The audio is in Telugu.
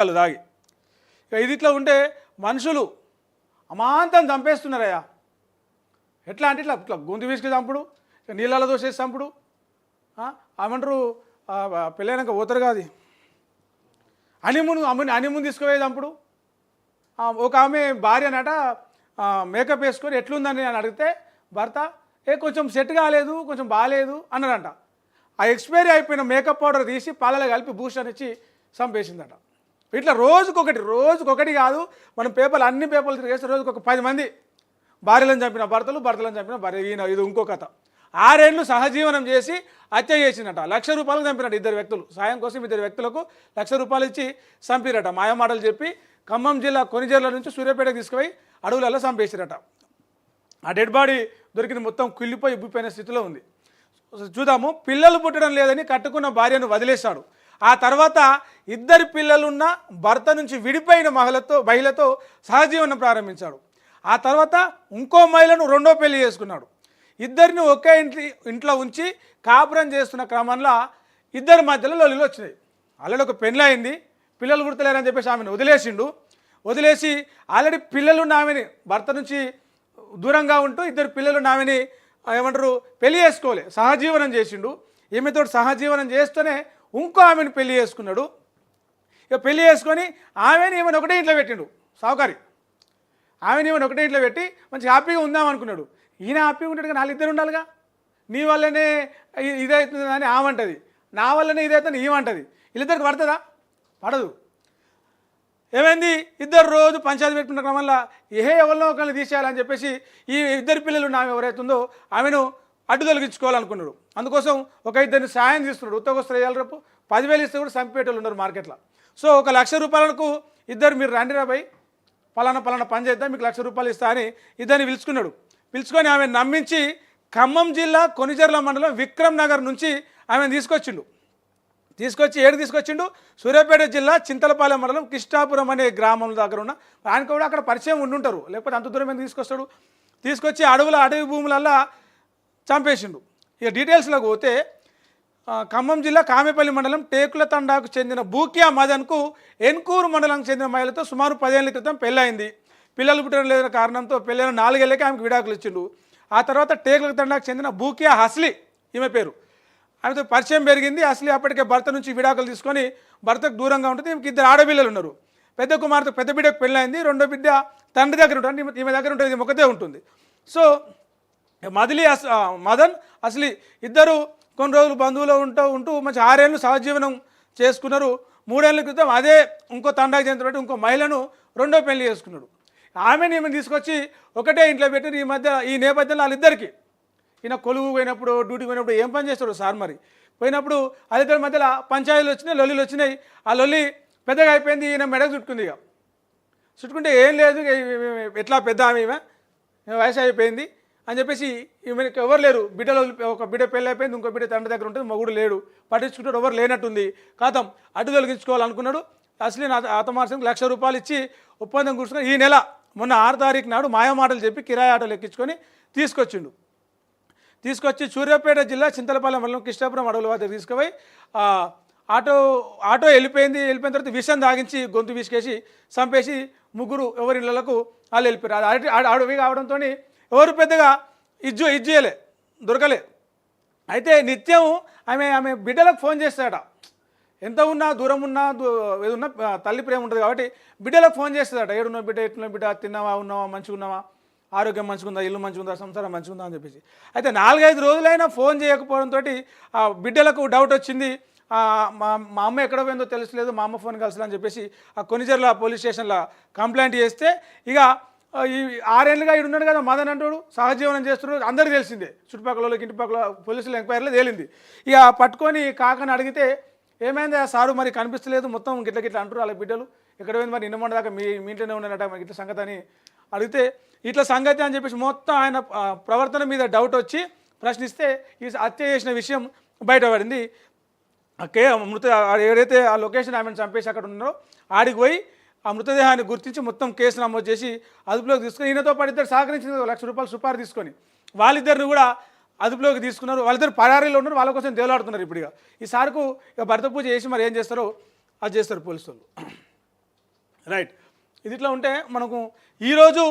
వాళ్ళు తాగి ఇక ఇది ఇట్లా ఉంటే మనుషులు అమాంతం చంపేస్తున్నారయ్యా. ఎట్లా అంటే ఇట్లా ఇట్లా గొంతు వీసుకు చంపుడు, నీళ్ళలో దోసేసి చంపుడు, ఏమంటారు పెళ్ళైనాక పోతారు కాదు హనీమూన్ తీసుకుపోయేది చంపుడు. ఒక ఆమె భార్య అనట మేకప్ వేసుకొని ఎట్లుందని అని అడిగితే భర్త కొంచెం సెట్ కాలేదు, కొంచెం బాగాలేదు అన్నాడంట. ఆ ఎక్స్పైరీ అయిపోయిన మేకప్ పౌడర్ తీసి పాలలో కలిపి బూస్టర్ ఇచ్చి చంపేసిందట. ఇట్లా రోజుకొకటి కాదు, మనం అన్ని పేపర్లు తిరిగేస్తే రోజుకు ఒక 10 మంది భార్యలను చంపిన భర్తలను చంపిన భార్య. ఈయన ఇది ఇంకో కథ. 6 ఏళ్ళు సహజీవనం చేసి హత్య చేసిందట. ₹1,00,000 చంపినట్టు 2 వ్యక్తులు. సాయం కోసం 2 వ్యక్తులకు ₹1,00,000 ఇచ్చి చంపిరట. మాయమాటలు చెప్పి ఖమ్మం జిల్లా కొనిజర్ల నుంచి సూర్యాపేటకు తీసుకుపోయి అడవులలో చంపేసిరట. ఆ డెడ్ బాడీ దొరికింది, మొత్తం కుళ్ళిపోయి ఉబ్బిపోయిన స్థితిలో ఉంది. చూద్దాము. పిల్లలు పుట్టడం లేదని కట్టుకున్న భార్యను వదిలేశాడు. ఆ తర్వాత 2 పిల్లలున్న భర్త నుంచి విడిపోయిన మహిళతో సహజీవనం ప్రారంభించాడు. ఆ తర్వాత ఇంకో మహిళను 2వ పెళ్లి చేసుకున్నాడు. ఇద్దరిని ఒకే ఇంట్లో ఉంచి కాపురం చేస్తున్న క్రమంలో 2 మధ్యలో లొల్లిలు వచ్చినాయి. ఆల్రెడీ ఒక పెళ్ళి అయింది, పిల్లలు పుడతలేరని చెప్పేసి ఆమెను వదిలేసి ఆల్రెడీ పిల్లలున్న ఆమెని భర్త నుంచి దూరంగా ఉంటూ 2 పిల్లలున్న ఆమెని ఏమంటారు పెళ్లి చేసుకోలే, సహజీవనం చేసిండు. ఈమెతో సహజీవనం చేస్తూనే ఇంకో ఆమెను పెళ్లి చేసుకున్నాడు. ఇక పెళ్లి చేసుకొని ఈమెను ఒకటే ఇంట్లో పెట్టిండు. సావుకారి ఈమెను ఒకటే ఇంట్లో పెట్టి మంచి హ్యాపీగా ఉందామనుకున్నాడు. ఈయన హ్యాపీగా ఉంటాడు కానీ 2 ఉండాలిగా. నీ వల్లనే ఇదవుతుంది అని ఆమంటది, నా వల్లనే ఇదవుతుంది ఈమంటది. వీళ్ళిద్దరికి పడుతుందా? పడదు. ఏమైంది, 2 రోజు పంచాయతీ పెట్టుకున్న క్రమంలో ఎవరినో ఒకరిని తీసేయాలని చెప్పేసి ఈ 2 పిల్లలు ఆమె ఎవరైతుందో ఆమెను అడ్డు తొలగించుకోవాలనుకున్నాడు. అందుకోసం ఒక 2 సాయం చేస్తున్నాడు. ఉత్తగొస్తారు వేయాలి, రేపు 10,000 ఇస్తే కూడా చంపేటోళ్ళు ఉన్నారు మార్కెట్లో. సో ఒక ₹1,00,000 2 మీరు రండి రాబాయి, పలానా పని చేద్దాం, మీకు ₹1,00,000 ఇస్తా అని 2 పిలుచుకొని ఆమె నమ్మించి ఖమ్మం జిల్లా కొనిజర్ల మండలం విక్రమ్ నగర్ నుంచి ఆమెను తీసుకొచ్చిండు సూర్యాపేట జిల్లా చింతలపాలెం మండలం కృష్ణాపురం అనే గ్రామం దగ్గర ఉన్న ఆయన కూడా అక్కడ పరిచయం ఉండుంటారు, లేకపోతే అంత దూరం ఎందుకు తీసుకొస్తాడు. తీసుకొచ్చి అడవి భూములల్లో చంపేసిండు. ఇక డీటెయిల్స్లోకి పోతే ఖమ్మం జిల్లా కామెపల్లి మండలం టేకుల తండాకు చెందిన బూకియా మదన్కు ఎన్కూరు మండలానికి చెందిన మహిళతో సుమారు 10 ఏళ్ల క్రితం పెళ్ళయింది. పిల్లలు పుట్టడం లేని కారణంతో పెళ్ళైన 4 ఏళ్ళకే ఆమెకు విడాకులు ఇచ్చిండు. ఆ తర్వాత టేకుల తండాకు చెందిన బూకియా హస్లీ, ఈమె పేరు, ఆమెతో పరిచయం పెరిగింది. అసలు అప్పటికే భర్త నుంచి విడాకులు తీసుకొని భర్తకు దూరంగా ఉంటుంది. ఈమెకి 2 ఆడపిల్లలు ఉన్నారు. పెద్ద కుమార్తె పెద్ద బిడ్డకు పెళ్ళైంది, 2వ బిడ్డ తండ్రి దగ్గర ఉంటుంది, ఈమె దగ్గర ఉంటుంది, ఈమె ఒకతే ఉంటుంది. సో మదన్ అసలు ఇద్దరు కొన్ని రోజులు బంధువులు ఉంటూ మంచి 6 ఏళ్ళు సహజీవనం చేసుకున్నారు. 3 ఏళ్ల క్రితం అదే ఇంకో తండాకు చెందినట్టు ఇంకో మహిళను 2వ పెళ్లి చేసుకున్నాడు. ఈమెను తీసుకొచ్చి ఒకటే ఇంట్లో పెట్టి ఈ నేపథ్యంలో వాళ్ళిద్దరికి ఈయన కొలువు పోయినప్పుడు డ్యూటీకి పోయినప్పుడు ఏం పని చేస్తాడు సార్ మరి పోయినప్పుడు వాళ్ళిద్దరి మధ్యలో పంచాయతీలు వచ్చినాయి, లొల్లిలు వచ్చినాయి. ఆ లొల్లి పెద్దగా అయిపోయింది. ఈయన మెడకు చుట్టుకుంది. ఇక చుట్టుకుంటే ఏం లేదు, ఎట్లా పెద్ద ఈమె వయసు అయిపోయింది అని చెప్పేసి ఈమెకి ఎవరు లేరు. ఒక బిడ్డ పెళ్ళి అయిపోయింది, ఇంకో బిడ్డ తండ్రి దగ్గర ఉంటుంది, మగుడు లేడు, పట్టించుకుంటాడు, ఎవరు లేనట్టుంది. కాతం అడ్డు తొలగించుకోవాలనుకున్నాడు. అసలు ఆతమార్చడానికి ₹1,00,000 ఇచ్చి ఒప్పందం కూర్చుని ఈ నెల మొన్న 6వ తారీఖు నాడు మాయమాటలు చెప్పి కిరాయి ఆటోలు ఎక్కించుకొని తీసుకొచ్చి సూర్యాపేట జిల్లా చింతలపాలెం మండలం కృష్ణాపురం అడవుల వద్ద తీసుకుపోయి ఆటో వెళ్ళిపోయిన తర్వాత విషం తాగించి గొంతు విసికేసి చంపేసి ఎవరి ఇళ్లకు వాళ్ళు వెళ్ళిపోయారు. అది అడవి కావడంతో ఎవరు పెద్దగా ఇజ్జేయలే, దొరకలే. అయితే నిత్యం ఆమె బిడ్డలకు ఫోన్ చేస్తాడట. ఎంత ఉన్నా దూరం ఉన్నా ఏదున్నా తల్లి ప్రేమ ఉంటుంది కాబట్టి బిడ్డలకు ఫోన్ చేస్తుందట. ఏడున్న బిడ్డ, ఎట్లున్న బిడ్డ, తిన్నావా, ఉన్నావా, మంచిగా ఉన్నావా, ఆరోగ్యం మంచిగుందా, ఇల్లు మంచిగుందా, సంసారం మంచిగుందా అని చెప్పేసి. అయితే 4-5 రోజులైనా ఫోన్ చేయకపోవడంతో ఆ బిడ్డలకు డౌట్ వచ్చింది. మా అమ్మ ఎక్కడ పోయిందో తెలుసలేదు, మా అమ్మ ఫోన్ కలిసిలని చెప్పేసి ఆ కొనిజర్ల పోలీస్ స్టేషన్లో కంప్లైంట్ చేస్తే ఇక ఈ 6 ఏళ్ళుగా ఉన్నాడు కదా మదన్ అంటాడు, సహజీవనం చేస్తున్నాడు, అందరికీ తెలిసిందే. చుట్టుపక్కల ఇంటిపక్కల పోలీసుల ఎంక్వైరీలో తేలింది. ఇక పట్టుకొని కాకని అడిగితే ఏమైంది సారు మరి కనిపిస్తలేదు, మొత్తం గిట్ల అంటారు వాళ్ళ బిడ్డలు, ఎక్కడ పోయింది మరి నిన్న దాకా మీ ఇంట్లోనే ఉన్నానట మరి ఇట్లా సంగతి అని అడిగితే ఇట్లా సంగతి అని చెప్పేసి మొత్తం ఆయన ప్రవర్తన మీద డౌట్ వచ్చి ప్రశ్నిస్తే ఈ హత్య చేసిన విషయం బయటపడింది. ఏదైతే ఆ లొకేషన్ ఆమెను చంపేసి అక్కడ ఉన్నారో ఆడికి పోయి ఆ మృతదేహాన్ని గుర్తించి మొత్తం కేసు నమోదు చేసి అదుపులోకి తీసుకొని ఈయనతో పాటు ఇద్దరు సహకరించిన ₹1,00,000 సుపారీ తీసుకొని వాళ్ళిద్దరిని కూడా అదుపులోకి తీసుకున్నారు. వాళ్ళిద్దరు పరారీలో ఉన్నారు, వాళ్ళ కోసం దేవులాడుతున్నారు. ఇప్పుడు ఈ సార్కు ఇక భర్త పూజ చేసి మరి ఏం చేస్తారో అది చేస్తారు పోలీసు వాళ్ళు. రైట్. ఇది ఇట్లా ఉంటే మనకు ఈరోజు